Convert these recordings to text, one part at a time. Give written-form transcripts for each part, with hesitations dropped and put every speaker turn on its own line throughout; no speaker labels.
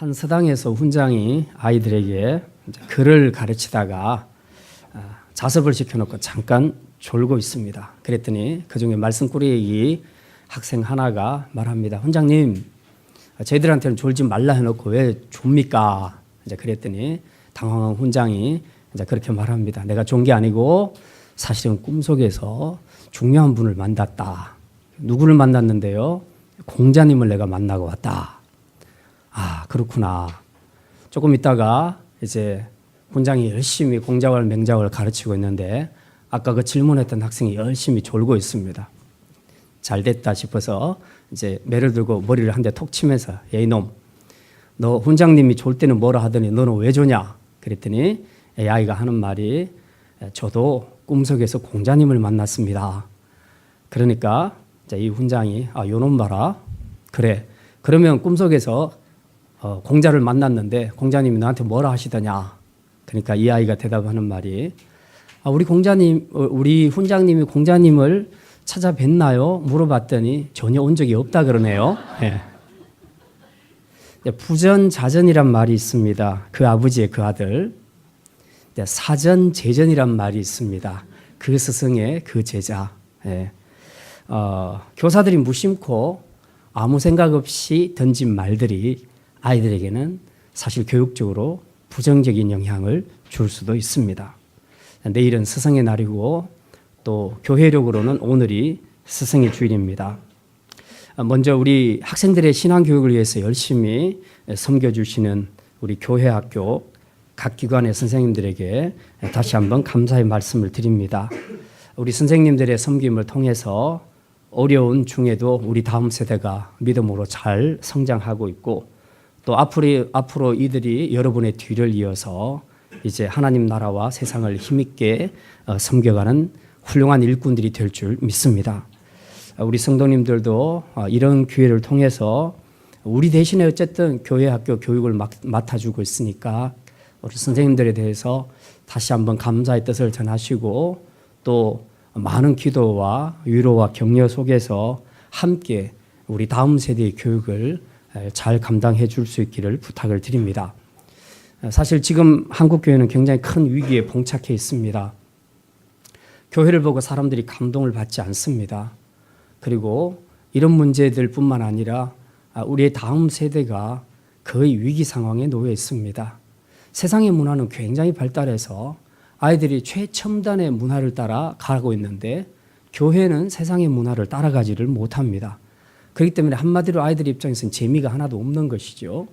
한 서당에서 훈장이 아이들에게 글을 가르치다가 자습을 시켜놓고 잠깐 졸고 있습니다. 그랬더니 그중에 말씀꾸러기 학생 하나가 말합니다. 훈장님, 저희들한테는 졸지 말라 해놓고 왜 좁니까? 이제 그랬더니 당황한 훈장이 이제 그렇게 말합니다. 내가 존 게 아니고 사실은 꿈속에서 중요한 분을 만났다. 누구를 만났는데요? 공자님을 내가 만나고 왔다. 아, 그렇구나. 조금 있다가 이제 훈장이 열심히 공자왈 맹자왈 가르치고 있는데 아까 그 질문했던 학생이 열심히 졸고 있습니다. 잘 됐다 싶어서 이제 매를 들고 머리를 한 대 톡 치면서 야, 이놈, 너 훈장님이 졸 때는 뭐라 하더니 너는 왜 조냐? 그랬더니 이 아이가 하는 말이 저도 꿈속에서 공자님을 만났습니다. 그러니까 이 훈장이 요놈 봐라. 그래. 그러면 꿈속에서 공자를 만났는데 공자님이 너한테 뭐라 하시더냐? 그러니까 이 아이가 대답하는 말이 우리 훈장님이 공자님을 찾아뵀나요? 물어봤더니 전혀 온 적이 없다 그러네요. 네. 부전자전이란 말이 있습니다. 그 아버지의 그 아들. 사전제전이란 말이 있습니다. 그 스승의 그 제자. 네. 교사들이 무심코 아무 생각 없이 던진 말들이 아이들에게는 사실 교육적으로 부정적인 영향을 줄 수도 있습니다. 내일은 스승의 날이고 또 교회력으로는 오늘이 스승의 주일입니다. 먼저 우리 학생들의 신앙교육을 위해서 열심히 섬겨주시는 우리 교회학교 각 기관의 선생님들에게 다시 한번 감사의 말씀을 드립니다. 우리 선생님들의 섬김을 통해서 어려운 중에도 우리 다음 세대가 믿음으로 잘 성장하고 있고 또 앞으로 이들이 여러분의 뒤를 이어서 이제 하나님 나라와 세상을 힘있게 섬겨가는 훌륭한 일꾼들이 될 줄 믿습니다. 우리 성도님들도 이런 기회를 통해서 우리 대신에 어쨌든 교회 학교 교육을 맡아주고 있으니까 우리 선생님들에 대해서 다시 한번 감사의 뜻을 전하시고 또 많은 기도와 위로와 격려 속에서 함께 우리 다음 세대의 교육을 잘 감당해 줄 수 있기를 부탁을 드립니다. 사실 지금 한국교회는 굉장히 큰 위기에 봉착해 있습니다. 교회를 보고 사람들이 감동을 받지 않습니다. 그리고 이런 문제들뿐만 아니라 우리의 다음 세대가 거의 위기 상황에 놓여 있습니다. 세상의 문화는 굉장히 발달해서 아이들이 최첨단의 문화를 따라 가고 있는데 교회는 세상의 문화를 따라가지를 못합니다. 그렇기 때문에 한마디로 아이들 입장에서는 재미가 하나도 없는 것이죠.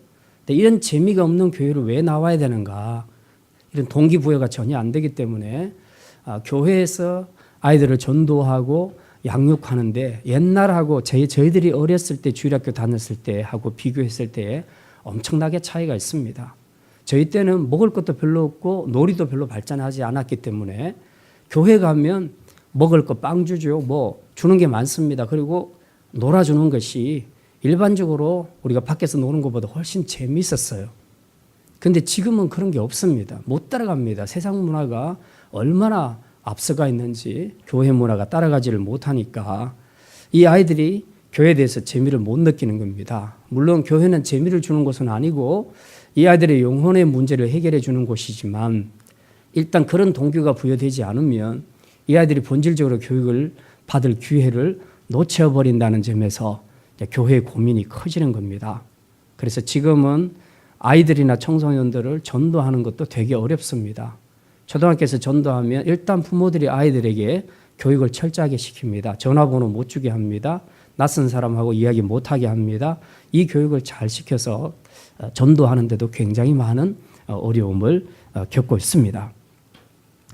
근데 이런 재미가 없는 교회를 왜 나와야 되는가? 이런 동기부여가 전혀 안 되기 때문에 교회에서 아이들을 전도하고 양육하는데 옛날하고 저희들이 어렸을 때 주일학교 다녔을 때하고 비교했을 때 엄청나게 차이가 있습니다. 저희 때는 먹을 것도 별로 없고 놀이도 별로 발전하지 않았기 때문에 교회 가면 먹을 거 빵 주죠. 뭐 주는 게 많습니다. 그리고 놀아주는 것이 일반적으로 우리가 밖에서 노는 것보다 훨씬 재미있었어요. 근데 지금은 그런 게 없습니다. 못 따라갑니다. 세상 문화가 얼마나 앞서가 있는지 교회 문화가 따라가지를 못하니까 이 아이들이 교회에 대해서 재미를 못 느끼는 겁니다. 물론 교회는 재미를 주는 곳은 아니고 이 아이들의 영혼의 문제를 해결해 주는 곳이지만 일단 그런 동기가 부여되지 않으면 이 아이들이 본질적으로 교육을 받을 기회를 놓쳐버린다는 점에서 교회의 고민이 커지는 겁니다. 그래서 지금은 아이들이나 청소년들을 전도하는 것도 되게 어렵습니다. 초등학교에서 전도하면 일단 부모들이 아이들에게 교육을 철저하게 시킵니다. 전화번호 못 주게 합니다. 낯선 사람하고 이야기 못하게 합니다. 이 교육을 잘 시켜서 전도하는데도 굉장히 많은 어려움을 겪고 있습니다.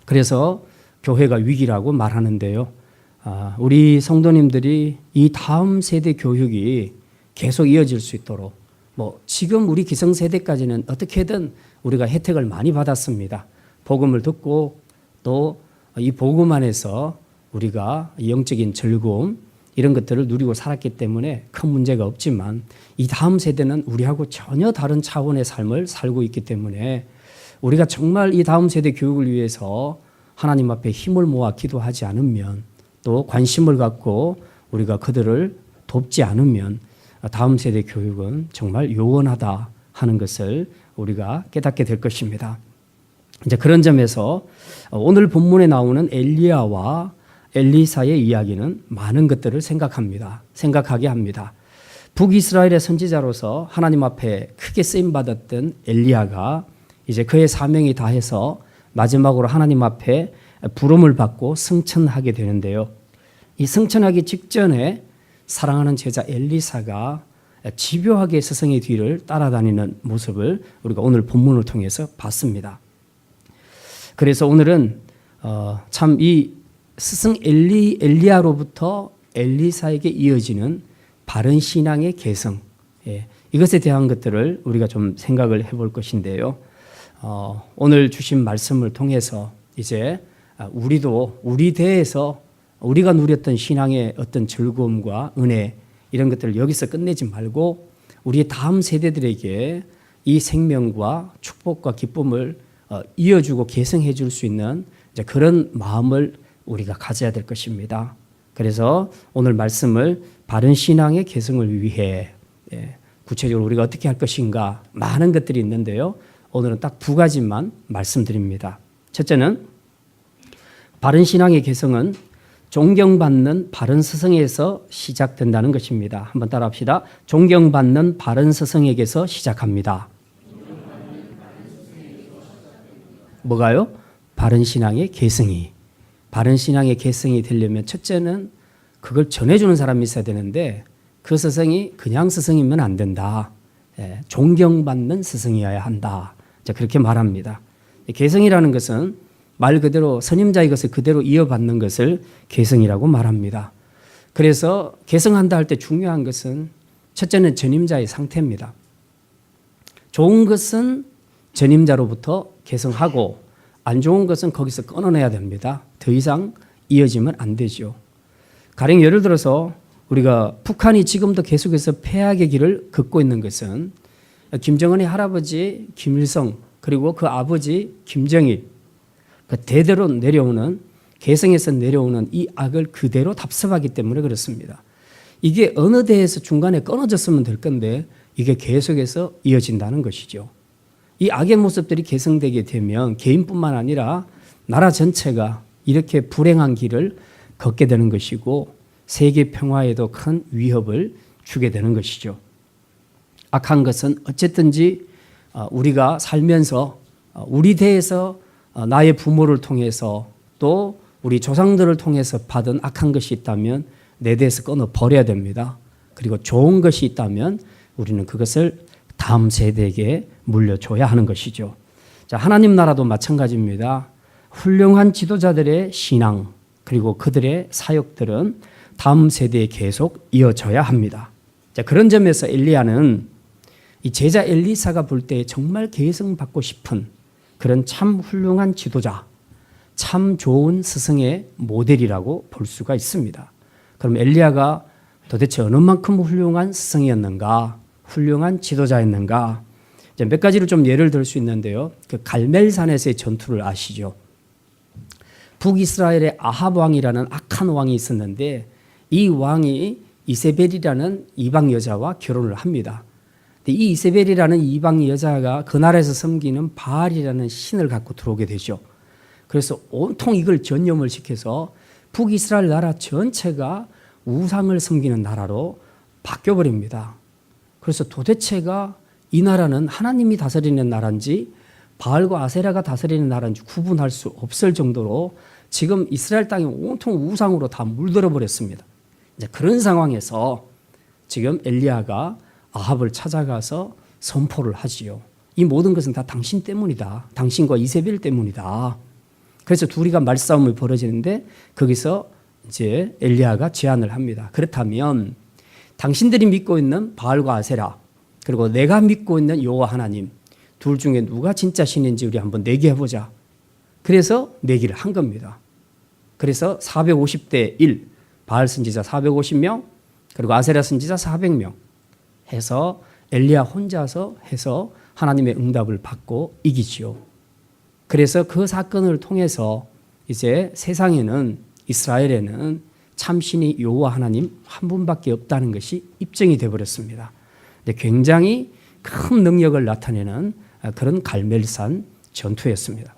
그래서 교회가 위기라고 말하는데요. 우리 성도님들이 이 다음 세대 교육이 계속 이어질 수 있도록 지금 우리 기성세대까지는 어떻게든 우리가 혜택을 많이 받았습니다. 복음을 듣고 또 이 복음 안에서 우리가 영적인 즐거움 이런 것들을 누리고 살았기 때문에 큰 문제가 없지만 이 다음 세대는 우리하고 전혀 다른 차원의 삶을 살고 있기 때문에 우리가 정말 이 다음 세대 교육을 위해서 하나님 앞에 힘을 모아 기도하지 않으면 또 관심을 갖고 우리가 그들을 돕지 않으면 다음 세대 교육은 정말 요원하다 하는 것을 우리가 깨닫게 될 것입니다. 이제 그런 점에서 오늘 본문에 나오는 엘리야와 엘리사의 이야기는 많은 것들을 생각하게 합니다. 북이스라엘의 선지자로서 하나님 앞에 크게 쓰임 받았던 엘리야가 이제 그의 사명이 다해서 마지막으로 하나님 앞에 부름을 받고 승천하게 되는데요. 이 승천하기 직전에 사랑하는 제자 엘리사가 집요하게 스승의 뒤를 따라다니는 모습을 우리가 오늘 본문을 통해서 봤습니다. 그래서 오늘은 참 이 스승 엘리야로부터 엘리사에게 이어지는 바른 신앙의 계승, 이것에 대한 것들을 우리가 좀 생각을 해볼 것인데요. 오늘 주신 말씀을 통해서 이제 우리도 우리 대에서 우리가 누렸던 신앙의 어떤 즐거움과 은혜 이런 것들을 여기서 끝내지 말고 우리의 다음 세대들에게 이 생명과 축복과 기쁨을 이어주고 계승해 줄 수 있는 이제 그런 마음을 우리가 가져야 될 것입니다. 그래서 오늘 말씀을 바른 신앙의 계승을 위해 구체적으로 우리가 어떻게 할 것인가 많은 것들이 있는데요. 오늘은 딱 두 가지만 말씀드립니다. 첫째는 바른 신앙의 계승은 존경받는 바른 스승에서 시작된다는 것입니다. 한번 따라합시다. 존경받는 바른 스승에게서 시작합니다. 뭐가요? 바른 신앙의 계승이. 바른 신앙의 계승이 되려면 첫째는 그걸 전해주는 사람이 있어야 되는데 그 스승이 그냥 스승이면 안 된다. 존경받는 스승이어야 한다. 그렇게 말합니다. 계승이라는 것은 말 그대로 선임자의 것을 그대로 이어받는 것을 계승이라고 말합니다. 그래서 계승한다 할 때 중요한 것은 첫째는 전임자의 상태입니다. 좋은 것은 전임자로부터 계승하고 안 좋은 것은 거기서 끊어내야 됩니다. 더 이상 이어지면 안 되죠. 가령 예를 들어서 우리가 북한이 지금도 계속해서 폐악의 길을 걷고 있는 것은 김정은의 할아버지 김일성 그리고 그 아버지 김정일 그 대대로 내려오는 계승에서 내려오는 이 악을 그대로 답습하기 때문에 그렇습니다. 이게 어느 대에서 중간에 끊어졌으면 될 건데 이게 계속해서 이어진다는 것이죠. 이 악의 모습들이 계승되게 되면 개인뿐만 아니라 나라 전체가 이렇게 불행한 길을 걷게 되는 것이고 세계 평화에도 큰 위협을 주게 되는 것이죠. 악한 것은 어쨌든지 우리가 살면서 우리 대에서 나의 부모를 통해서 또 우리 조상들을 통해서 받은 악한 것이 있다면 내 대에서 끊어 버려야 됩니다. 그리고 좋은 것이 있다면 우리는 그것을 다음 세대에게 물려줘야 하는 것이죠. 자, 하나님 나라도 마찬가지입니다. 훌륭한 지도자들의 신앙 그리고 그들의 사역들은 다음 세대에 계속 이어져야 합니다. 자, 그런 점에서 엘리야는 이 제자 엘리사가 볼 때 정말 계승받고 싶은 그런 참 훌륭한 지도자, 참 좋은 스승의 모델이라고 볼 수가 있습니다. 그럼 엘리야가 도대체 어느 만큼 훌륭한 스승이었는가, 훌륭한 지도자였는가? 몇 가지를 좀 예를 들 수 있는데요. 그 갈멜산에서의 전투를 아시죠? 북이스라엘의 아합 왕이라는 악한 왕이 있었는데 이 왕이 이세벨이라는 이방 여자와 결혼을 합니다. 이 이세벨이라는 이방 여자가 그 나라에서 섬기는 바알이라는 신을 갖고 들어오게 되죠. 그래서 온통 이걸 전염을 시켜서 북이스라엘 나라 전체가 우상을 섬기는 나라로 바뀌어버립니다. 그래서 도대체가 이 나라는 하나님이 다스리는 나라인지 바알과 아세라가 다스리는 나라인지 구분할 수 없을 정도로 지금 이스라엘 땅이 온통 우상으로 다 물들어 버렸습니다. 이제 그런 상황에서 지금 엘리야가 아합을 찾아가서 선포를 하지요. 이 모든 것은 다 당신 때문이다. 당신과 이세벨 때문이다. 그래서 둘이가 말싸움이 벌어지는데 거기서 이제 엘리야가 제안을 합니다. 그렇다면 당신들이 믿고 있는 바알과 아세라 그리고 내가 믿고 있는 여호와 하나님 둘 중에 누가 진짜 신인지 우리 한번 내기해보자. 그래서 내기를 한 겁니다. 그래서 450대 1 바알 선지자 450명 그리고 아세라 선지자 400명 해서 엘리야 혼자서 해서 하나님의 응답을 받고 이기지요. 그래서 그 사건을 통해서 이제 세상에는 이스라엘에는 참신이 여호와 하나님 한 분밖에 없다는 것이 입증이 되어버렸습니다. 굉장히 큰 능력을 나타내는 그런 갈멜산 전투였습니다.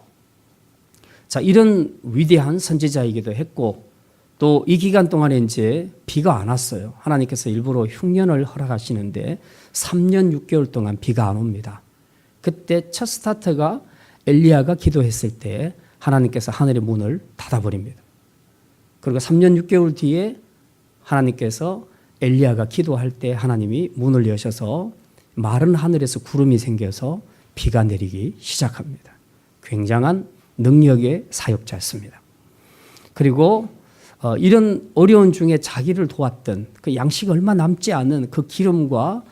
자, 이런 위대한 선지자이기도 했고 또 이 기간 동안에 이제 비가 안 왔어요. 하나님께서 일부러 흉년을 허락하시는데 3년 6개월 동안 비가 안 옵니다. 그때 첫 스타트가 엘리야가 기도했을 때 하나님께서 하늘의 문을 닫아버립니다. 그리고 3년 6개월 뒤에 하나님께서 엘리야가 기도할 때 하나님이 문을 여셔서 마른 하늘에서 구름이 생겨서 비가 내리기 시작합니다. 굉장한 능력의 사역자였습니다. 그리고 이런 어려운 중에 자기를 도왔던 그 양식 얼마 남지 않은 그 기름과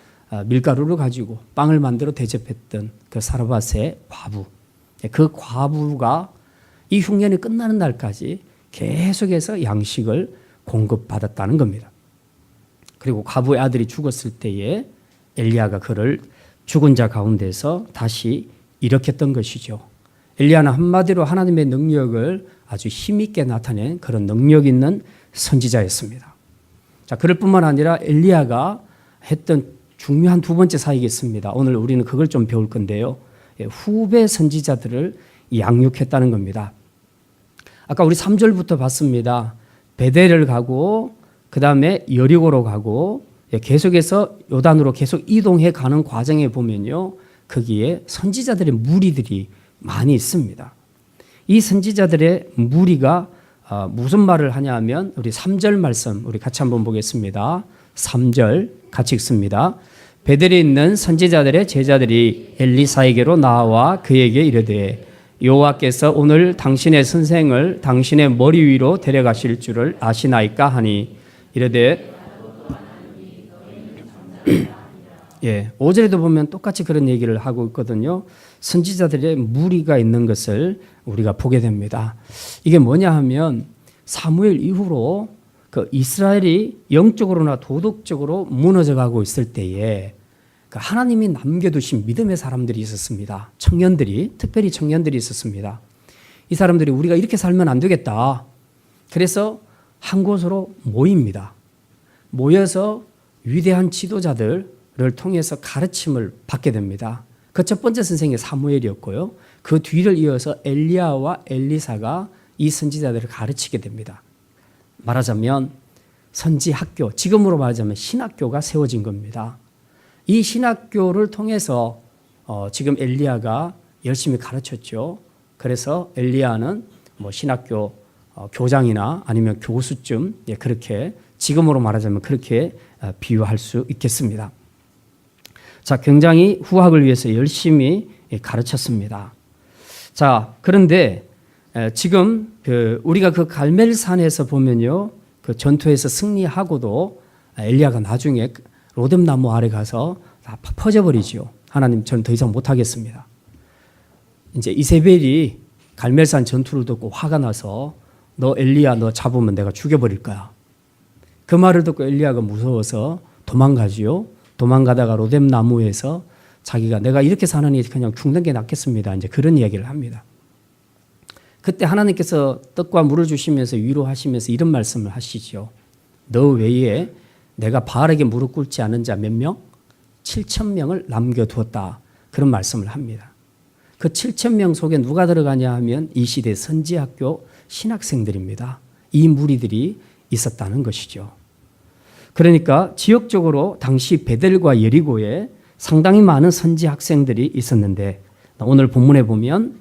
밀가루를 가지고 빵을 만들어 대접했던 그 사르밧의 과부, 그 과부가 이 흉년이 끝나는 날까지 계속해서 양식을 공급받았다는 겁니다. 그리고 과부의 아들이 죽었을 때에 엘리야가 그를 죽은 자 가운데서 다시 일으켰던 것이죠. 엘리야는 한마디로 하나님의 능력을 아주 힘있게 나타낸 그런 능력 있는 선지자였습니다. 자, 그럴 뿐만 아니라 엘리야가 했던 중요한 두 번째 사역이겠습니다. 오늘 우리는 그걸 좀 배울 건데요. 후배 선지자들을 양육했다는 겁니다. 아까 우리 3절부터 봤습니다. 베델을 가고 그 다음에 여리고로 가고 계속해서 요단으로 계속 이동해 가는 과정에 보면요. 거기에 선지자들의 무리들이 많이 있습니다. 이 선지자들의 무리가 무슨 말을 하냐 하면 우리 3절 말씀 우리 같이 한번 보겠습니다. 3절 같이 읽습니다. 베델에 있는 선지자들의 제자들이 엘리사에게로 나와 그에게 이르되 여호와께서 오늘 당신의 선생을 당신의 머리 위로 데려가실 줄을 아시나이까 하니 이르되 5절에도 보면 똑같이 그런 얘기를 하고 있거든요. 선지자들의 무리가 있는 것을 우리가 보게 됩니다. 이게 뭐냐 하면 사무엘 이후로 그 이스라엘이 영적으로나 도덕적으로 무너져 가고 있을 때에 그 하나님이 남겨두신 믿음의 사람들이 있었습니다. 청년들이, 특별히 청년들이 있었습니다. 이 사람들이 우리가 이렇게 살면 안 되겠다. 그래서 한 곳으로 모입니다. 모여서 위대한 지도자들을 통해서 가르침을 받게 됩니다. 그 첫 번째 선생이 사무엘이었고요. 그 뒤를 이어서 엘리야와 엘리사가 이 선지자들을 가르치게 됩니다. 말하자면 선지학교, 지금으로 말하자면 신학교가 세워진 겁니다. 이 신학교를 통해서 지금 엘리야가 열심히 가르쳤죠. 그래서 엘리야는 뭐 신학교 교장이나 아니면 교수쯤 그렇게 지금으로 말하자면 그렇게 비유할 수 있겠습니다. 자, 굉장히 후학을 위해서 열심히 가르쳤습니다. 자, 그런데 지금 우리가 그 갈멜산에서 보면요, 그 전투에서 승리하고도 엘리야가 나중에 로뎀나무 아래 가서 다 퍼져버리죠. 하나님, 저는 더 이상 못하겠습니다. 이제 이세벨이 갈멜산 전투를 듣고 화가 나서 너 엘리야 너 잡으면 내가 죽여버릴 거야. 그 말을 듣고 엘리야가 무서워서 도망가지요. 도망가다가 로뎀나무에서 자기가 내가 이렇게 사느니 그냥 죽는 게 낫겠습니다. 이제 그런 이야기를 합니다. 그때 하나님께서 떡과 물을 주시면서 위로하시면서 이런 말씀을 하시죠. 너 외에 내가 바알에게 무릎 꿇지 않은 자 몇 명? 7,000명을 남겨두었다. 그런 말씀을 합니다. 그 7,000명 속에 누가 들어가냐 하면 이 시대 선지학교 신학생들입니다. 이 무리들이 있었다는 것이죠. 그러니까 지역적으로 당시 베델과 여리고에 상당히 많은 선지 학생들이 있었는데 오늘 본문에 보면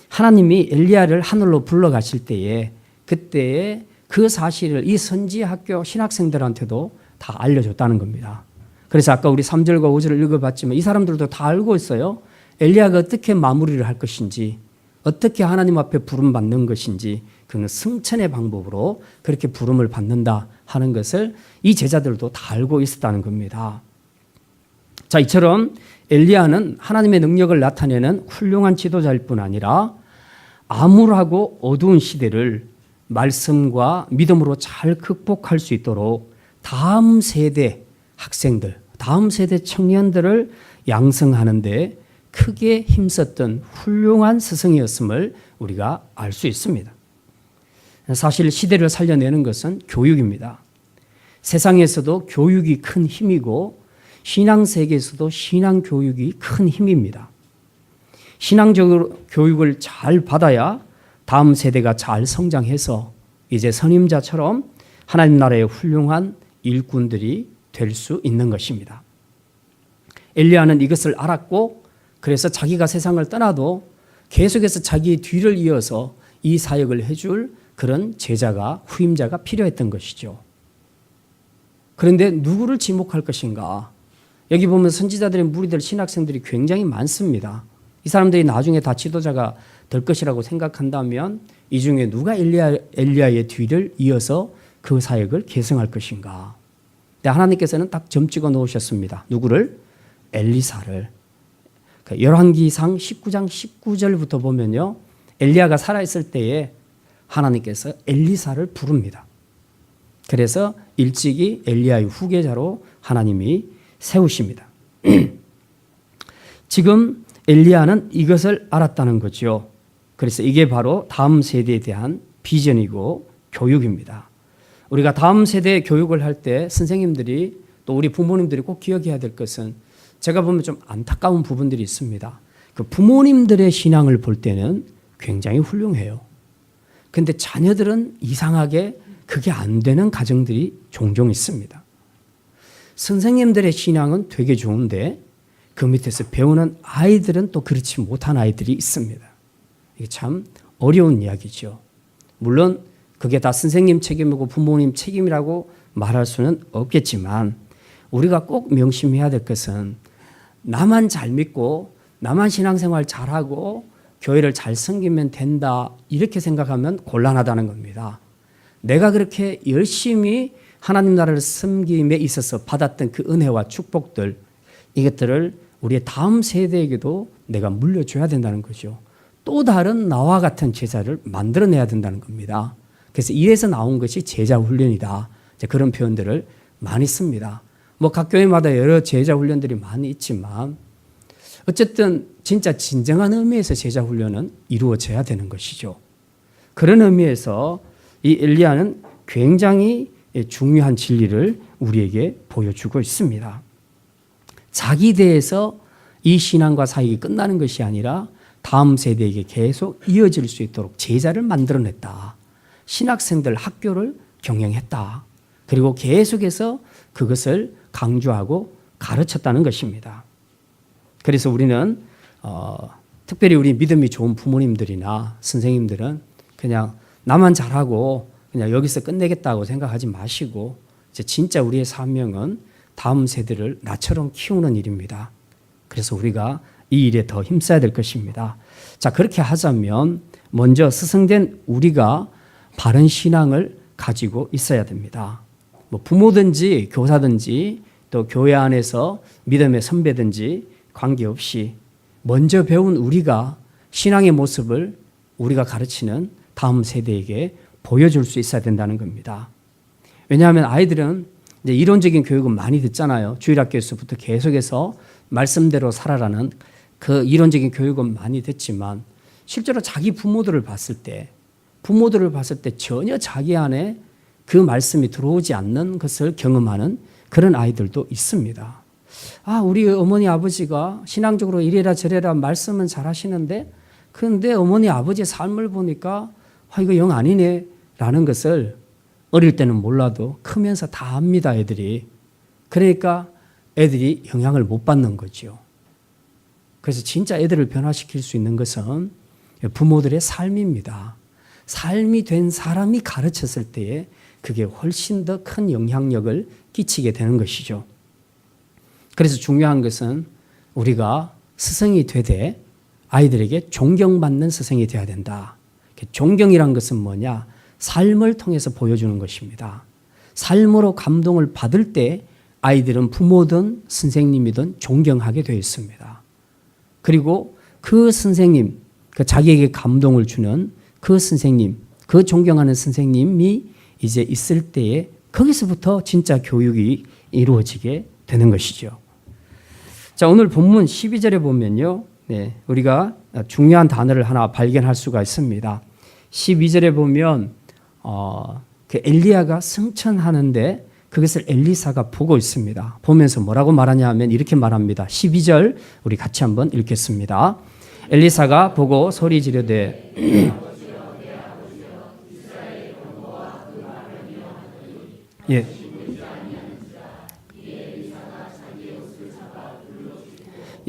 하나님이 엘리야를 하늘로 불러가실 때에 그때에 그 사실을 이 선지 학교 신학생들한테도 다 알려줬다는 겁니다. 그래서 아까 우리 3절과 5절을 읽어봤지만 이 사람들도 다 알고 있어요. 엘리야가 어떻게 마무리를 할 것인지 어떻게 하나님 앞에 부름 받는 것인지 그는 승천의 방법으로 그렇게 부름을 받는다 하는 것을 이 제자들도 다 알고 있었다는 겁니다. 자, 이처럼 엘리야는 하나님의 능력을 나타내는 훌륭한 지도자일 뿐 아니라 암울하고 어두운 시대를 말씀과 믿음으로 잘 극복할 수 있도록 다음 세대 학생들, 다음 세대 청년들을 양성하는 데 크게 힘썼던 훌륭한 스승이었음을 우리가 알 수 있습니다. 사실 시대를 살려내는 것은 교육입니다. 세상에서도 교육이 큰 힘이고 신앙 세계에서도 신앙 교육이 큰 힘입니다. 신앙적으로 교육을 잘 받아야 다음 세대가 잘 성장해서 이제 선임자처럼 하나님 나라의 훌륭한 일꾼들이 될 수 있는 것입니다. 엘리야는 이것을 알았고 그래서 자기가 세상을 떠나도 계속해서 자기 뒤를 이어서 이 사역을 해줄 그런 제자가 후임자가 필요했던 것이죠. 그런데 누구를 지목할 것인가? 여기 보면 선지자들의 무리들 신학생들이 굉장히 많습니다. 이 사람들이 나중에 다 지도자가 될 것이라고 생각한다면 이 중에 누가 엘리야의 뒤를 이어서 그 사역을 계승할 것인가? 근데 하나님께서는 딱 점 찍어 놓으셨습니다. 누구를? 엘리사를. 열왕기상 19장 19절부터 보면요. 엘리야가 살아있을 때에 하나님께서 엘리사를 부릅니다. 그래서 일찍이 엘리야의 후계자로 하나님이 세우십니다. 지금 엘리야는 이것을 알았다는 거죠. 그래서 이게 바로 다음 세대에 대한 비전이고 교육입니다. 우리가 다음 세대 교육을 할 때 선생님들이 또 우리 부모님들이 꼭 기억해야 될 것은 제가 보면 좀 안타까운 부분들이 있습니다. 그 부모님들의 신앙을 볼 때는 굉장히 훌륭해요. 근데 자녀들은 이상하게 그게 안 되는 가정들이 종종 있습니다. 선생님들의 신앙은 되게 좋은데 그 밑에서 배우는 아이들은 또 그렇지 못한 아이들이 있습니다. 이게 참 어려운 이야기죠. 물론 그게 다 선생님 책임이고 부모님 책임이라고 말할 수는 없겠지만 우리가 꼭 명심해야 될 것은 나만 잘 믿고 나만 신앙생활 잘하고 교회를 잘 섬기면 된다 이렇게 생각하면 곤란하다는 겁니다. 내가 그렇게 열심히 하나님 나라를 섬김에 있어서 받았던 그 은혜와 축복들 이것들을 우리의 다음 세대에게도 내가 물려줘야 된다는 거죠. 또 다른 나와 같은 제자를 만들어내야 된다는 겁니다. 그래서 이래서 나온 것이 제자 훈련이다. 그런 표현들을 많이 씁니다. 뭐 각 교회마다 여러 제자 훈련들이 많이 있지만 어쨌든 진짜 진정한 의미에서 제자 훈련은 이루어져야 되는 것이죠. 그런 의미에서 이 엘리야는 굉장히 중요한 진리를 우리에게 보여주고 있습니다. 자기 대에서 이 신앙과 사역이 끝나는 것이 아니라 다음 세대에게 계속 이어질 수 있도록 제자를 만들어냈다. 신학생들 학교를 경영했다. 그리고 계속해서 그것을 강조하고 가르쳤다는 것입니다. 그래서 우리는 특별히 우리 믿음이 좋은 부모님들이나 선생님들은 그냥 나만 잘하고 그냥 여기서 끝내겠다고 생각하지 마시고 이제 진짜 우리의 사명은 다음 세대를 나처럼 키우는 일입니다. 그래서 우리가 이 일에 더 힘써야 될 것입니다. 자, 그렇게 하자면 먼저 스승된 우리가 바른 신앙을 가지고 있어야 됩니다. 뭐 부모든지 교사든지 또 교회 안에서 믿음의 선배든지 관계없이 먼저 배운 우리가 신앙의 모습을 우리가 가르치는 다음 세대에게 보여줄 수 있어야 된다는 겁니다. 왜냐하면 아이들은 이제 이론적인 교육은 많이 듣잖아요. 주일학교에서부터 계속해서 말씀대로 살아라는 그 이론적인 교육은 많이 듣지만 실제로 자기 부모들을 봤을 때 전혀 자기 안에 그 말씀이 들어오지 않는 것을 경험하는 그런 아이들도 있습니다. 아, 우리 어머니 아버지가 신앙적으로 이래라 저래라 말씀은 잘 하시는데 그런데 어머니 아버지의 삶을 보니까 이거 영 아니네 라는 것을 어릴 때는 몰라도 크면서 다 압니다, 애들이. 그러니까 애들이 영향을 못 받는 거죠. 그래서 진짜 애들을 변화시킬 수 있는 것은 부모들의 삶입니다. 삶이 된 사람이 가르쳤을 때에 그게 훨씬 더 큰 영향력을 끼치게 되는 것이죠. 그래서 중요한 것은 우리가 스승이 되되 아이들에게 존경받는 스승이 되어야 된다. 존경이란 것은 뭐냐? 삶을 통해서 보여주는 것입니다. 삶으로 감동을 받을 때 아이들은 부모든 선생님이든 존경하게 되어 있습니다. 그리고 그 선생님, 그 자기에게 감동을 주는 그 선생님, 그 존경하는 선생님이 이제 있을 때에 거기서부터 진짜 교육이 이루어지게 되는 것이죠. 자, 오늘 본문 12절에 보면요. 우리가 중요한 단어를 하나 발견할 수가 있습니다. 12절에 보면 그 엘리야가 승천하는데 그것을 엘리사가 보고 있습니다. 보면서 뭐라고 말하냐 하면 이렇게 말합니다. 12절 우리 같이 한번 읽겠습니다. 엘리사가 보고 소리 지르되 예.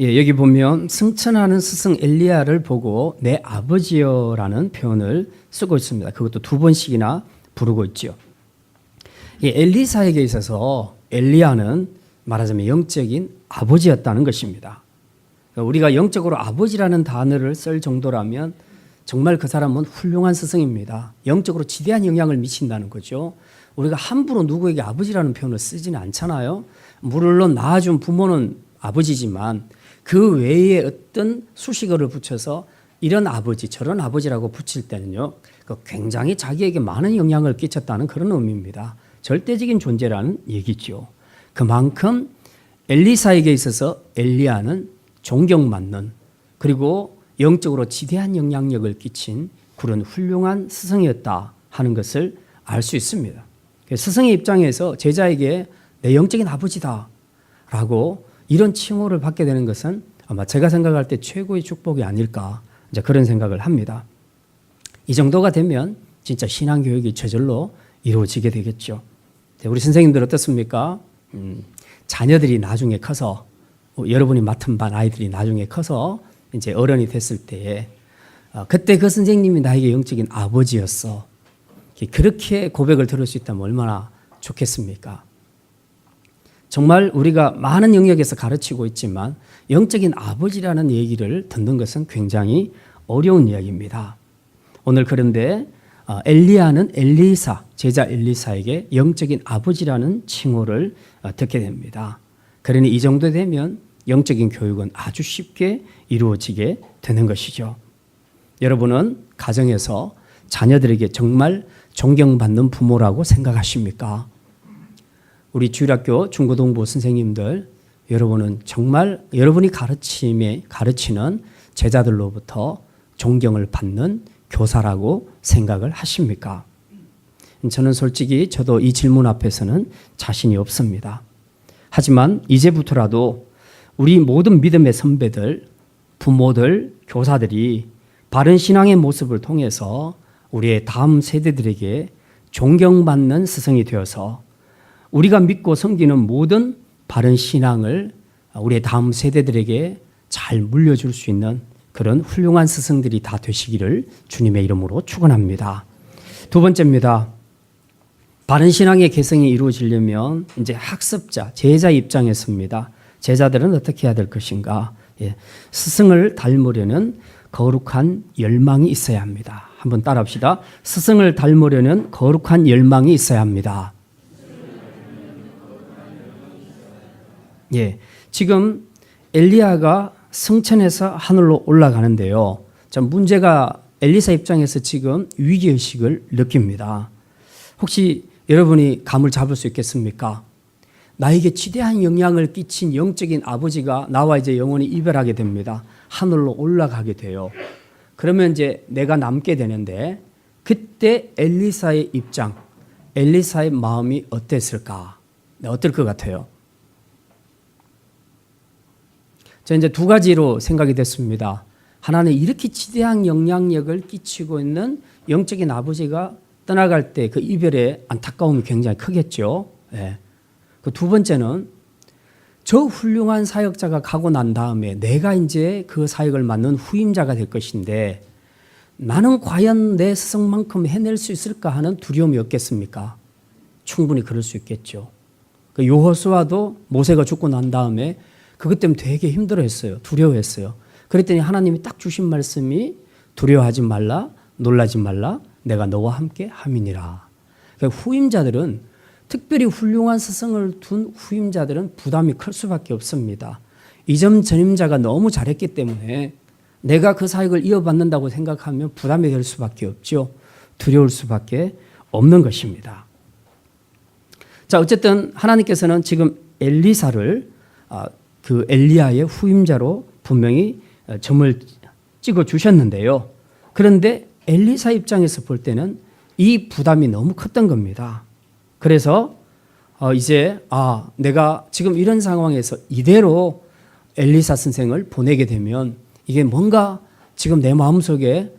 예, 여기 보면 승천하는 스승 엘리야를 보고 내 아버지여라는 표현을 쓰고 있습니다. 그것도 두 번씩이나 부르고 있죠. 예, 엘리사에게 있어서 엘리야는 말하자면 영적인 아버지였다는 것입니다. 우리가 영적으로 아버지라는 단어를 쓸 정도라면 정말 그 사람은 훌륭한 스승입니다. 영적으로 지대한 영향을 미친다는 거죠. 우리가 함부로 누구에게 아버지라는 표현을 쓰지는 않잖아요. 물론 낳아준 부모는 아버지지만 그 외에 어떤 수식어를 붙여서 이런 아버지 저런 아버지라고 붙일 때는요, 굉장히 자기에게 많은 영향을 끼쳤다는 그런 의미입니다. 절대적인 존재라는 얘기죠. 그만큼 엘리사에게 있어서 엘리야는 존경받는, 그리고 영적으로 지대한 영향력을 끼친 그런 훌륭한 스승이었다 하는 것을 알 수 있습니다. 스승의 입장에서 제자에게 내 영적인 아버지다 라고 이런 칭호를 받게 되는 것은 아마 제가 생각할 때 최고의 축복이 아닐까, 이제 그런 생각을 합니다. 이 정도가 되면 진짜 신앙교육이 저절로 이루어지게 되겠죠. 우리 선생님들 어떻습니까? 자녀들이 나중에 커서, 여러분이 맡은 반 아이들이 나중에 커서 이제 어른이 됐을 때에 그때 그 선생님이 나에게 영적인 아버지였어, 그렇게 고백을 들을 수 있다면 얼마나 좋겠습니까? 정말 우리가 많은 영역에서 가르치고 있지만 영적인 아버지라는 얘기를 듣는 것은 굉장히 어려운 이야기입니다. 오늘 그런데 엘리야는 엘리사, 제자 엘리사에게 영적인 아버지라는 칭호를 듣게 됩니다. 그러니 이 정도 되면 영적인 교육은 아주 쉽게 이루어지게 되는 것이죠. 여러분은 가정에서 자녀들에게 정말 존경받는 부모라고 생각하십니까? 우리 주일학교 중고등부 선생님들, 여러분은 정말 여러분이 가르치는 제자들로부터 존경을 받는 교사라고 생각을 하십니까? 저는 솔직히 저도 이 질문 앞에서는 자신이 없습니다. 하지만 이제부터라도 우리 모든 믿음의 선배들, 부모들, 교사들이 바른 신앙의 모습을 통해서 우리의 다음 세대들에게 존경받는 스승이 되어서 우리가 믿고 섬기는 모든 바른 신앙을 우리의 다음 세대들에게 잘 물려줄 수 있는 그런 훌륭한 스승들이 다 되시기를 주님의 이름으로 축원합니다. 두 번째입니다. 바른 신앙의 개성이 이루어지려면 이제 학습자, 제자 입장에서입니다. 제자들은 어떻게 해야 될 것인가? 스승을 닮으려는 거룩한 열망이 있어야 합니다. 한번 따라합시다. 스승을 닮으려는 거룩한 열망이 있어야 합니다. 지금 엘리야가 승천해서 하늘로 올라가는데요. 자, 문제가 엘리사 입장에서 지금 위기의식을 느낍니다. 혹시 여러분이 감을 잡을 수 있겠습니까? 나에게 지대한 영향을 끼친 영적인 아버지가 나와 이제 영원히 이별하게 됩니다. 하늘로 올라가게 돼요. 그러면 이제 내가 남게 되는데 그때 엘리사의 입장, 엘리사의 마음이 어땠을까? 어떨 것 같아요? 저 이제 두 가지로 생각이 됐습니다. 하나는 이렇게 지대한 영향력을 끼치고 있는 영적인 아버지가 떠나갈 때 그 이별의 안타까움이 굉장히 크겠죠. 그 두 번째는 저 훌륭한 사역자가 가고 난 다음에 내가 이제 그 사역을 맡는 후임자가 될 것인데 나는 과연 내 스승만큼 해낼 수 있을까 하는 두려움이 없겠습니까? 충분히 그럴 수 있겠죠. 그 여호수아도 모세가 죽고 난 다음에 그것 때문에 되게 힘들어했어요. 두려워했어요. 그랬더니 하나님이 딱 주신 말씀이 두려워하지 말라, 놀라지 말라, 내가 너와 함께 함이니라. 그러니까 후임자들은, 특별히 훌륭한 스승을 둔 후임자들은 부담이 클 수밖에 없습니다. 이전 전임자가 너무 잘했기 때문에 내가 그 사역을 이어받는다고 생각하면 부담이 될 수밖에 없죠. 두려울 수밖에 없는 것입니다. 자, 어쨌든 하나님께서는 지금 엘리사를 그 엘리야의 후임자로 분명히 점을 찍어 주셨는데요. 그런데 엘리사 입장에서 볼 때는 이 부담이 너무 컸던 겁니다. 그래서 이제 내가 지금 이런 상황에서 이대로 엘리사 선생을 보내게 되면 이게 뭔가 지금 내 마음속에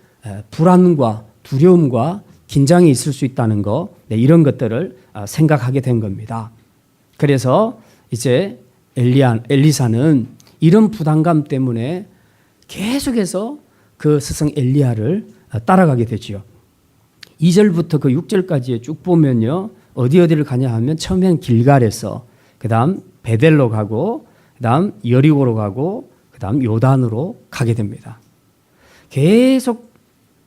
불안과 두려움과 긴장이 있을 수 있다는 거, 이런 것들을 생각하게 된 겁니다. 그래서 이제 엘리사는 이런 부담감 때문에 계속해서 그 스승 엘리야를 따라가게 되지요. 2절부터 그 6절까지 쭉 보면요, 어디를 가냐 하면 처음엔 길갈에서, 그 다음 베델로 가고, 그 다음 여리고로 가고, 그 다음 요단으로 가게 됩니다. 계속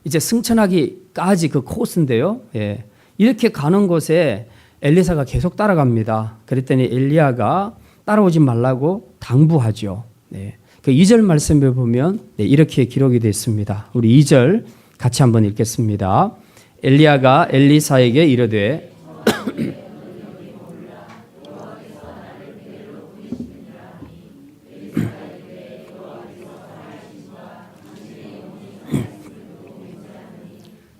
이제 승천하기까지 그 코스인데요. 예. 이렇게 가는 곳에 엘리사가 계속 따라갑니다. 그랬더니 엘리야가 따라오지 말라고 당부하죠. 네. 그 2절 말씀을 보면 이렇게 기록이 되어 있습니다. 우리 2절 같이 한번 읽겠습니다. 엘리야가 엘리사에게 이르되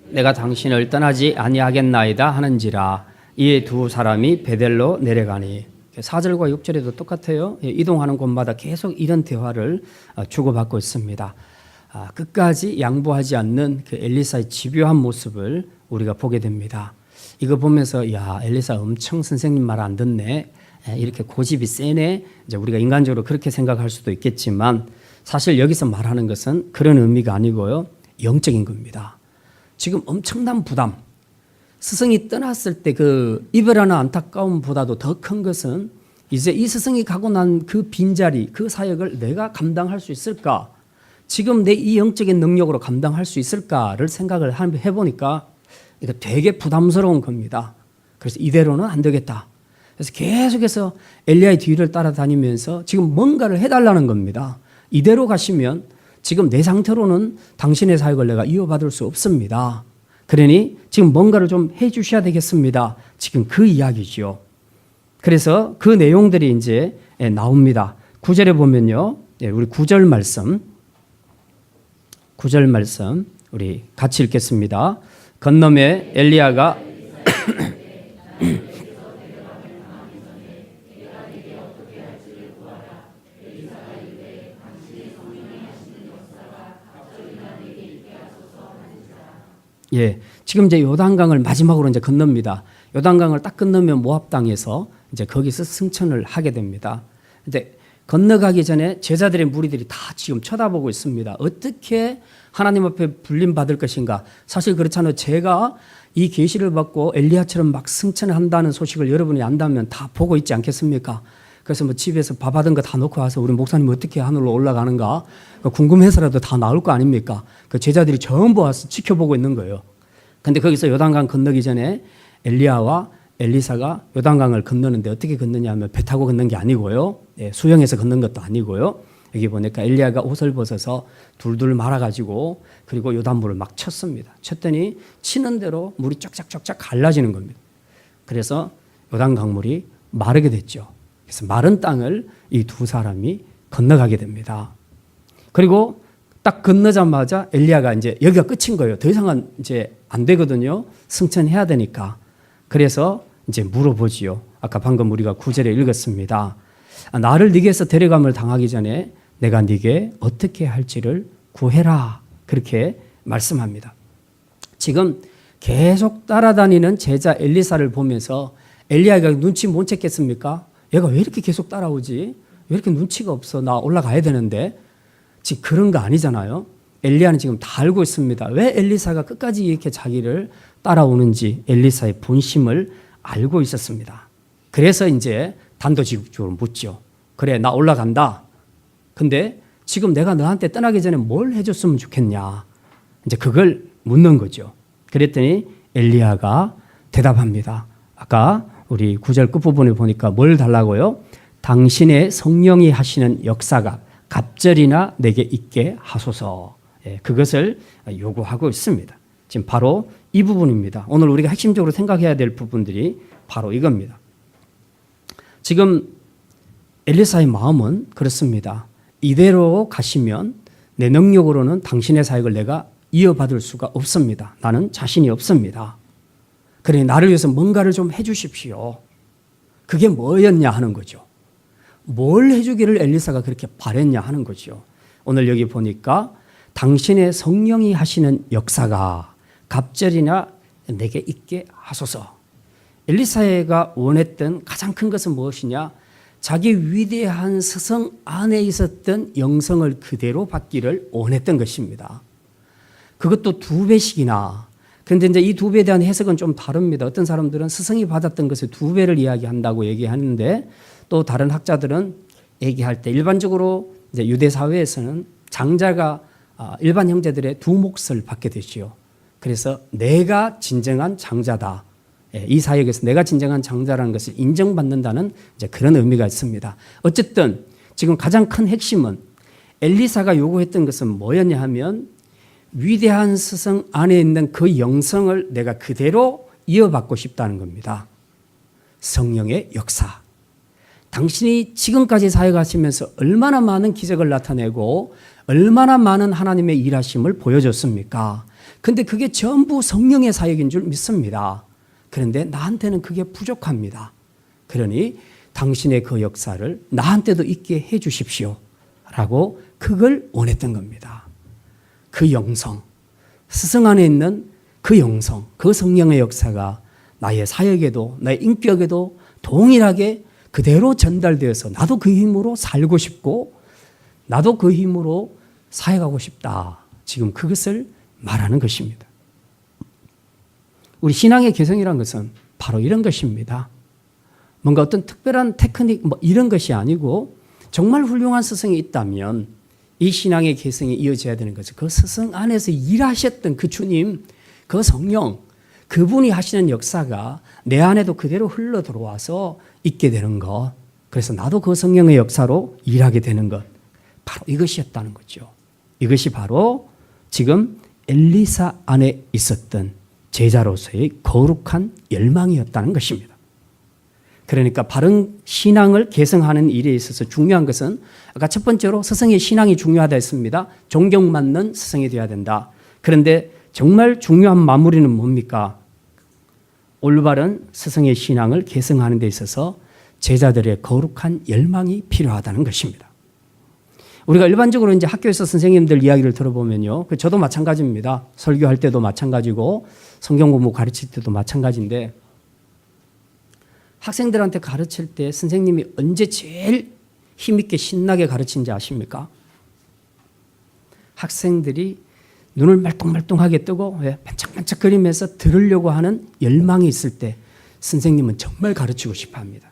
내가 당신을 떠나지 아니하겠나이다 하는지라. 이에 두 사람이 베델로 내려가니. 4절과 6절에도 똑같아요. 이동하는 곳마다 계속 이런 대화를 주고받고 있습니다. 끝까지 양보하지 않는 그 엘리사의 집요한 모습을 우리가 보게 됩니다. 이거 보면서 엘리사 엄청 선생님 말 안 듣네, 이렇게 고집이 세네, 이제 우리가 인간적으로 그렇게 생각할 수도 있겠지만 사실 여기서 말하는 것은 그런 의미가 아니고요, 영적인 겁니다. 지금 엄청난 부담, 스승이 떠났을 때 그 이별하는 안타까움보다도 더 큰 것은 이제 이 스승이 가고 난 그 빈자리, 그 사역을 내가 감당할 수 있을까? 지금 내 이 영적인 능력으로 감당할 수 있을까를 생각을 해보니까 되게 부담스러운 겁니다. 그래서 이대로는 안 되겠다. 그래서 계속해서 엘리야의 뒤를 따라다니면서 지금 뭔가를 해달라는 겁니다. 이대로 가시면 지금 내 상태로는 당신의 사역을 내가 이어받을 수 없습니다. 그러니 지금 뭔가를 좀 해주셔야 되겠습니다. 지금 그 이야기죠. 그래서 그 내용들이 이제 나옵니다. 9절에 보면요, 우리 9절 말씀 우리 같이 읽겠습니다. 건너매 엘리야가 지금 이제 요단강을 마지막으로 이제 건넙니다. 요단강을 딱 건너면 모압 땅에서 이제 거기서 승천을 하게 됩니다. 근데 건너가기 전에 제자들의 무리들이 다 지금 쳐다보고 있습니다. 어떻게 하나님 앞에 불림 받을 것인가? 사실 그렇잖아요. 제가 이 계시를 받고 엘리야처럼 막 승천한다는 소식을 여러분이 안다면 다 보고 있지 않겠습니까? 그래서 뭐 집에서 밥 하던 거 다 놓고 와서 우리 목사님 어떻게 하늘로 올라가는가 궁금해서라도 다 나올 거 아닙니까? 그 제자들이 전부 와서 지켜보고 있는 거예요. 근데 거기서 요단강 건너기 전에 엘리야와 엘리사가 요단강을 건너는데 어떻게 건너냐 하면 배 타고 건넌 게 아니고요, 수영해서 건넌 것도 아니고요, 여기 보니까 엘리야가 옷을 벗어서 둘둘 말아가지고 그리고 요단물을 막 쳤습니다. 쳤더니 치는 대로 물이 쫙쫙쫙쫙 갈라지는 겁니다. 그래서 요단강물이 마르게 됐죠. 그래서 마른 땅을 이 두 사람이 건너가게 됩니다. 그리고 딱 건너자마자 엘리야가 이제 여기가 끝인 거예요. 더 이상은 이제 안 되거든요. 승천해야 되니까. 그래서 이제 물어보지요. 아까 방금 우리가 9절에 읽었습니다. 나를 네게서 데려감을 당하기 전에 내가 네게 어떻게 할지를 구해라. 그렇게 말씀합니다. 지금 계속 따라다니는 제자 엘리사를 보면서 엘리야가 눈치 못 챘겠습니까? 얘가 왜 이렇게 계속 따라오지? 왜 이렇게 눈치가 없어? 나 올라가야 되는데. 지금 그런 거 아니잖아요. 엘리야는 지금 다 알고 있습니다. 왜 엘리사가 끝까지 이렇게 자기를 따라오는지 엘리사의 본심을 알고 있었습니다. 그래서 이제 단도직입적으로 묻죠. 그래, 나 올라간다. 근데 지금 내가 너한테 떠나기 전에 뭘 해줬으면 좋겠냐. 이제 그걸 묻는 거죠. 그랬더니 엘리야가 대답합니다. 아까 우리 9절 끝부분에 보니까 뭘 달라고요? 당신의 성령이 하시는 역사가 갑절이나 내게 있게 하소서. 그것을 요구하고 있습니다. 지금 바로 이 부분입니다. 오늘 우리가 핵심적으로 생각해야 될 부분들이 바로 이겁니다. 지금 엘리사의 마음은 그렇습니다. 이대로 가시면 내 능력으로는 당신의 사역을 내가 이어받을 수가 없습니다. 나는 자신이 없습니다. 그러니 나를 위해서 뭔가를 좀 해주십시오. 그게 뭐였냐 하는 거죠. 뭘 해주기를 엘리사가 그렇게 바랬냐 하는 거죠. 오늘 여기 보니까 당신의 성령이 하시는 역사가 갑절이나 내게 있게 하소서. 엘리사가 원했던 가장 큰 것은 무엇이냐? 자기 위대한 스승 안에 있었던 영성을 그대로 받기를 원했던 것입니다. 그것도 2배씩이나. 그런데 이제 이 2배에 대한 해석은 좀 다릅니다. 어떤 사람들은 스승이 받았던 것을 2배를 이야기한다고 얘기하는데, 또 다른 학자들은 얘기할 때 일반적으로 이제 유대 사회에서는 장자가 일반 형제들의 2몫을 받게 되지요. 그래서 내가 진정한 장자다. 이 사역에서 내가 진정한 장자라는 것을 인정받는다는 이제 그런 의미가 있습니다. 어쨌든 지금 가장 큰 핵심은 엘리사가 요구했던 것은 뭐였냐 하면 위대한 스승 안에 있는 그 영성을 내가 그대로 이어받고 싶다는 겁니다. 성령의 역사. 당신이 지금까지 사역하시면서 얼마나 많은 기적을 나타내고 얼마나 많은 하나님의 일하심을 보여줬습니까? 근데 그게 전부 성령의 사역인 줄 믿습니다. 그런데 나한테는 그게 부족합니다. 그러니 당신의 그 역사를 나한테도 있게 해 주십시오. 라고 그걸 원했던 겁니다. 그 영성, 스승 안에 있는 그 영성, 그 성령의 역사가 나의 사역에도 나의 인격에도 동일하게 그대로 전달되어서 나도 그 힘으로 살고 싶고 나도 그 힘으로 사역하고 싶다. 지금 그것을 말하는 것입니다. 우리 신앙의 개성이란 것은 바로 이런 것입니다. 뭔가 어떤 특별한 테크닉 이런 것이 아니고 정말 훌륭한 스승이 있다면 이 신앙의 개성이 이어져야 되는 것은 그 스승 안에서 일하셨던 그 주님, 그 성령, 그분이 하시는 역사가 내 안에도 그대로 흘러 들어와서 있게 되는 것. 그래서 나도 그 성령의 역사로 일하게 되는 것. 바로 이것이었다는 거죠. 이것이 바로 지금 엘리사 안에 있었던 제자로서의 거룩한 열망이었다는 것입니다. 그러니까 바른 신앙을 개성하는 일에 있어서 중요한 것은 아까 첫 번째로 스승의 신앙이 중요하다 했습니다. 존경받는 스승이 되어야 된다. 그런데 정말 중요한 마무리는 뭡니까? 올바른 스승의 신앙을 개성하는 데 있어서 제자들의 거룩한 열망이 필요하다는 것입니다. 우리가 일반적으로 이제 학교에서 선생님들 이야기를 들어보면요. 저도 마찬가지입니다. 설교할 때도 마찬가지고 성경 공부 가르칠 때도 마찬가지인데 학생들한테 가르칠 때 선생님이 언제 제일 힘있게 신나게 가르친지 아십니까? 학생들이 눈을 말똥말똥하게 뜨고 반짝반짝거리면서 들으려고 하는 열망이 있을 때 선생님은 정말 가르치고 싶어 합니다.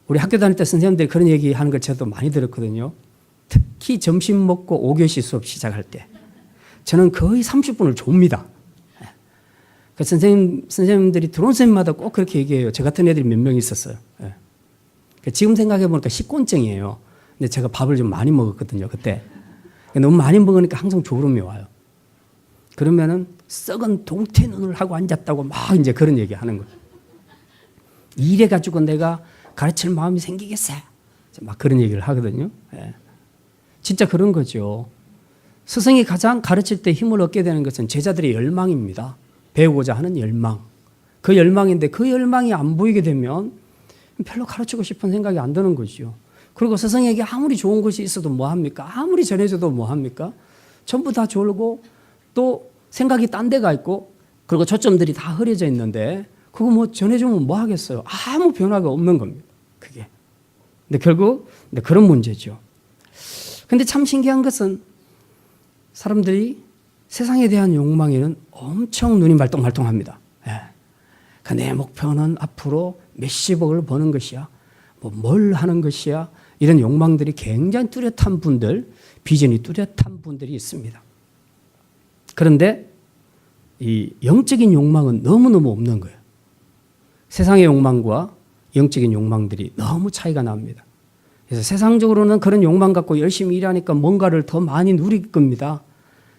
우리 학교 다닐 때 선생님들이 그런 얘기하는 걸 저도 많이 들었거든요. 특히 점심 먹고 5교시 수업 시작할 때 저는 거의 30분을 줍니다. 그 선생님들이 들어온 선생님마다 꼭 그렇게 얘기해요. 저 같은 애들이 몇 명 있었어요. 지금 생각해보니까 식곤증이에요. 근데 제가 밥을 좀 많이 먹었거든요, 그때. 너무 많이 먹으니까 항상 졸음이 와요. 그러면은 썩은 동태 눈을 하고 앉았다고 막 이제 그런 얘기 하는 거예요. 이래가지고 내가 가르칠 마음이 생기겠어. 막 그런 얘기를 하거든요. 진짜 그런 거죠. 스승이 가장 가르칠 때 힘을 얻게 되는 것은 제자들의 열망입니다. 배우고자 하는 열망. 그 열망인데 그 열망이 안 보이게 되면 별로 가르치고 싶은 생각이 안 드는 거죠. 그리고 스승에게 아무리 좋은 것이 있어도 뭐합니까? 아무리 전해줘도 뭐합니까? 전부 다 졸고 또 생각이 딴 데가 있고 그리고 초점들이 다 흐려져 있는데 그거 뭐 전해주면 뭐 하겠어요? 아무 변화가 없는 겁니다. 그게. 근데 결국 그런 문제죠. 근데 참 신기한 것은 사람들이 세상에 대한 욕망에는 엄청 눈이 말똥말똥합니다. 내 목표는 앞으로 몇십억을 버는 것이야. 뭘 하는 것이야. 이런 욕망들이 굉장히 뚜렷한 분들, 비전이 뚜렷한 분들이 있습니다. 그런데 이 영적인 욕망은 너무너무 없는 거예요. 세상의 욕망과 영적인 욕망들이 너무 차이가 납니다. 그래서 세상적으로는 그런 욕망 갖고 열심히 일하니까 뭔가를 더 많이 누릴 겁니다.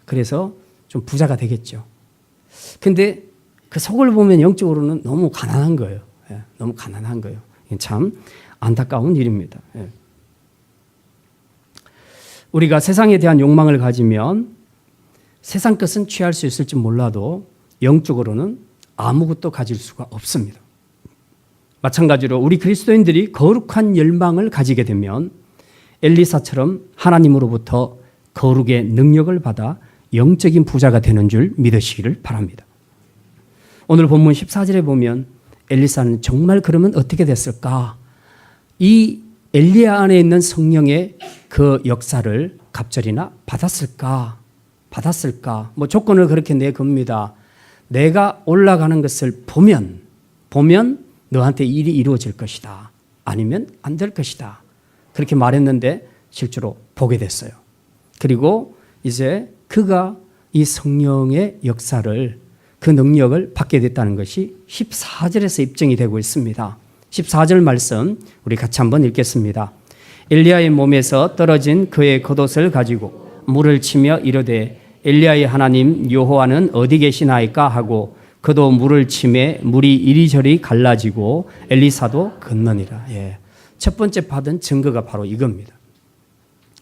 그래서 좀 부자가 되겠죠. 근데 그 속을 보면 영적으로는 너무 가난한 거예요. 너무 가난한 거예요. 참 안타까운 일입니다. 우리가 세상에 대한 욕망을 가지면 세상 것은 취할 수 있을지 몰라도 영적으로는 아무것도 가질 수가 없습니다. 마찬가지로 우리 그리스도인들이 거룩한 열망을 가지게 되면 엘리사처럼 하나님으로부터 거룩의 능력을 받아 영적인 부자가 되는 줄 믿으시기를 바랍니다. 오늘 본문 14절에 보면 엘리사는 정말 그러면 어떻게 됐을까? 이 엘리야 안에 있는 성령의 그 역사를 갑절이나 받았을까? 뭐 조건을 그렇게 내겁니다. 내가 올라가는 것을 보면 너한테 일이 이루어질 것이다. 아니면 안 될 것이다. 그렇게 말했는데 실제로 보게 됐어요. 그리고 이제 그가 이 성령의 역사를 그 능력을 받게 됐다는 것이 14절에서 입증이 되고 있습니다. 14절 말씀 우리 같이 한번 읽겠습니다. 엘리야의 몸에서 떨어진 그의 겉옷을 가지고 물을 치며 이르되 엘리야의 하나님 여호와는 어디 계시나이까 하고 그도 물을 치매 물이 이리저리 갈라지고 엘리사도 걷느니라. 첫 번째 받은 증거가 바로 이겁니다.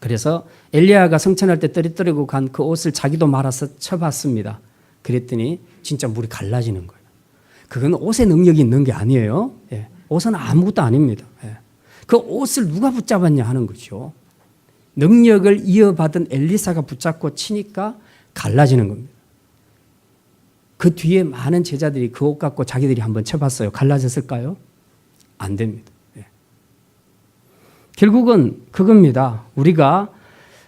그래서 엘리야가 성천할 때 떨어뜨리고 간 그 옷을 자기도 말아서 쳐봤습니다. 그랬더니 진짜 물이 갈라지는 거예요. 그건 옷에 능력이 있는 게 아니에요. 옷은 아무것도 아닙니다. 그 옷을 누가 붙잡았냐 하는 거죠. 능력을 이어받은 엘리사가 붙잡고 치니까 갈라지는 겁니다. 그 뒤에 많은 제자들이 그 옷 갖고 자기들이 한번 쳐봤어요. 갈라졌을까요? 안 됩니다. 결국은 그겁니다. 우리가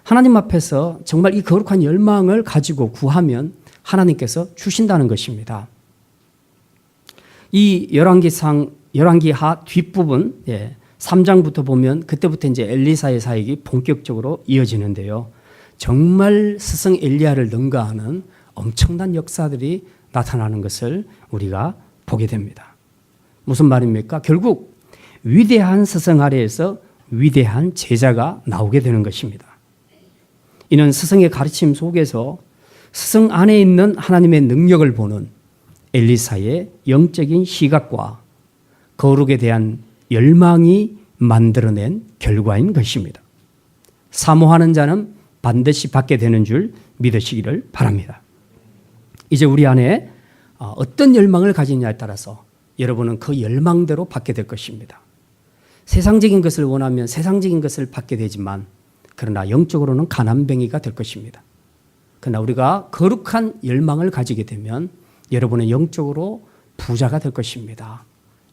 하나님 앞에서 정말 이 거룩한 열망을 가지고 구하면 하나님께서 주신다는 것입니다. 이 열왕기하 뒷부분 3장부터 보면 그때부터 이제 엘리사의 사역이 본격적으로 이어지는데요. 정말 스승 엘리야를 능가하는 엄청난 역사들이 나타나는 것을 우리가 보게 됩니다. 무슨 말입니까? 결국 위대한 스승 아래에서 위대한 제자가 나오게 되는 것입니다. 이는 스승의 가르침 속에서 스승 안에 있는 하나님의 능력을 보는 엘리사의 영적인 시각과 거룩에 대한 열망이 만들어낸 결과인 것입니다. 사모하는 자는 반드시 받게 되는 줄 믿으시기를 바랍니다. 이제 우리 안에 어떤 열망을 가지냐에 따라서 여러분은 그 열망대로 받게 될 것입니다. 세상적인 것을 원하면 세상적인 것을 받게 되지만 그러나 영적으로는 가난뱅이가 될 것입니다. 그러나 우리가 거룩한 열망을 가지게 되면 여러분은 영적으로 부자가 될 것입니다.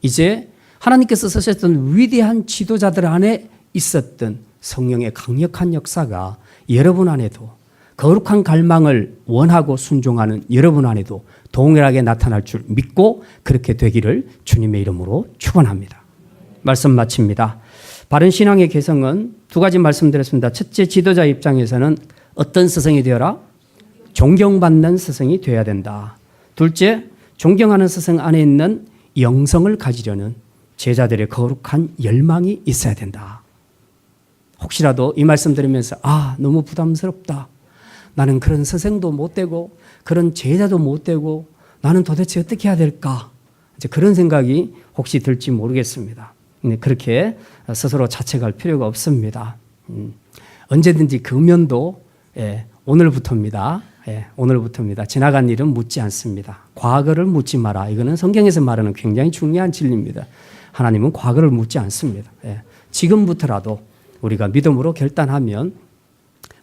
이제 하나님께서 쓰셨던 위대한 지도자들 안에 있었던 성령의 강력한 역사가 여러분 안에도 거룩한 갈망을 원하고 순종하는 여러분 안에도 동일하게 나타날 줄 믿고 그렇게 되기를 주님의 이름으로 축원합니다. 말씀 마칩니다. 바른 신앙의 개성은 두 가지 말씀드렸습니다. 첫째, 지도자 입장에서는 어떤 스승이 되어라? 존경받는 스승이 되어야 된다. 둘째, 존경하는 스승 안에 있는 영성을 가지려는 제자들의 거룩한 열망이 있어야 된다. 혹시라도 이 말씀 들으면서 너무 부담스럽다. 나는 그런 스승도 못 되고 그런 제자도 못 되고 나는 도대체 어떻게 해야 될까? 이제 그런 생각이 혹시 들지 모르겠습니다. 그렇게 스스로 자책할 필요가 없습니다. 언제든지 금연도 오늘부터입니다. 오늘부터입니다. 지나간 일은 묻지 않습니다. 과거를 묻지 마라. 이거는 성경에서 말하는 굉장히 중요한 진리입니다. 하나님은 과거를 묻지 않습니다. 지금부터라도 우리가 믿음으로 결단하면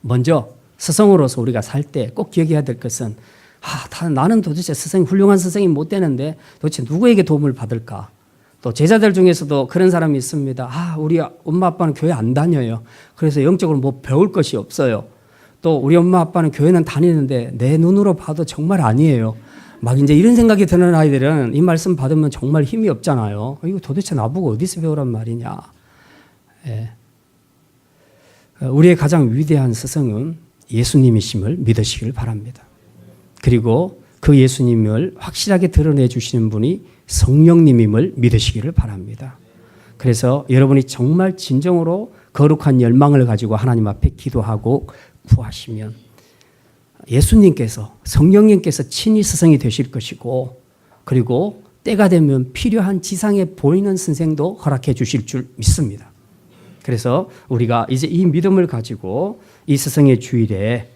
먼저 스승으로서 우리가 살 때 꼭 기억해야 될 것은 나는 도대체 훌륭한 스승이 못 되는데 도대체 누구에게 도움을 받을까? 또 제자들 중에서도 그런 사람이 있습니다. 우리 엄마 아빠는 교회 안 다녀요. 그래서 영적으로 뭐 배울 것이 없어요. 또 우리 엄마 아빠는 교회는 다니는데 내 눈으로 봐도 정말 아니에요. 막 이제 이런 생각이 드는 아이들은 이 말씀 받으면 정말 힘이 없잖아요. 이거 도대체 나보고 어디서 배우란 말이냐. 우리의 가장 위대한 스승은 예수님이심을 믿으시길 바랍니다. 그리고 그 예수님을 확실하게 드러내 주시는 분이 성령님임을 믿으시기를 바랍니다. 그래서 여러분이 정말 진정으로 거룩한 열망을 가지고 하나님 앞에 기도하고 구하시면 예수님께서 성령님께서 친히 스승이 되실 것이고 그리고 때가 되면 필요한 지상에 보이는 선생도 허락해 주실 줄 믿습니다. 그래서 우리가 이제 이 믿음을 가지고 이 스승의 주일에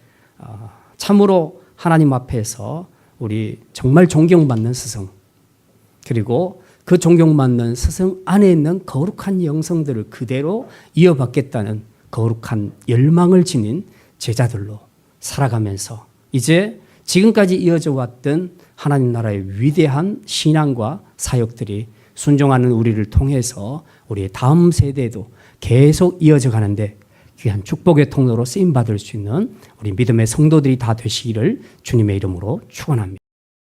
참으로 하나님 앞에서 우리 정말 존경받는 스승 그리고 그 존경받는 스승 안에 있는 거룩한 영성들을 그대로 이어받겠다는 거룩한 열망을 지닌 제자들로 살아가면서 이제 지금까지 이어져 왔던 하나님 나라의 위대한 신앙과 사역들이 순종하는 우리를 통해서 우리의 다음 세대에도 계속 이어져 가는데 귀한 축복의 통로로 쓰임받을 수 있는 우리 믿음의 성도들이 다 되시기를 주님의 이름으로 축원합니다.